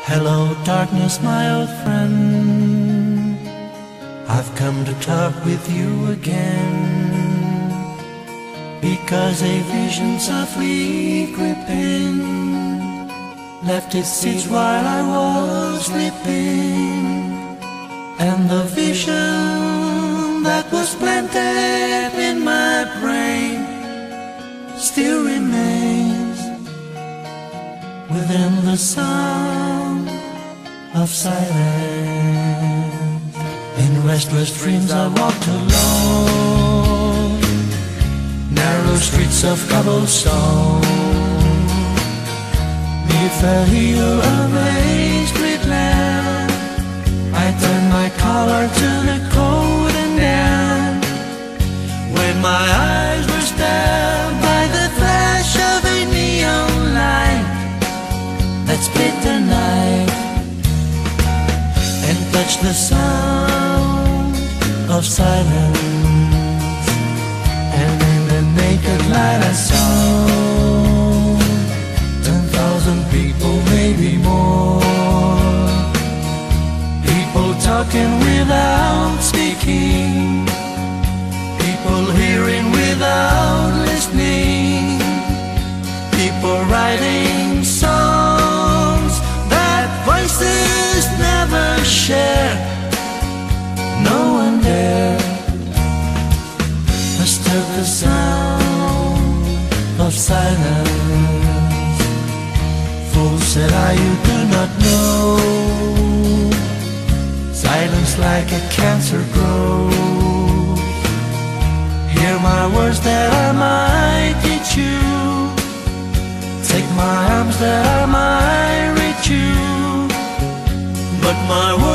Hello darkness, my old friend, I've come to talk with you again, because a vision softly creeping left its seeds while I was sleeping, and the vision that was planted in my brain still remains within the sound of silence. In restless dreams I walked alone, narrow streets of cobblestone, neath a hill of a street lamp. I turned my collar to the cold and damp, when my eyes were stabbed by the flash of a neon light that split the night and touched the sound of silence. And in the naked light I saw 10,000 people, maybe more, people talking without speaking, people hearing without listening, people writing songs that voices never share. No one dare disturb the sound of silence. Fool, said I, you do not know, silence like a cancer grows. Hear my words that I might teach you, take my arms that I might reach you, but my words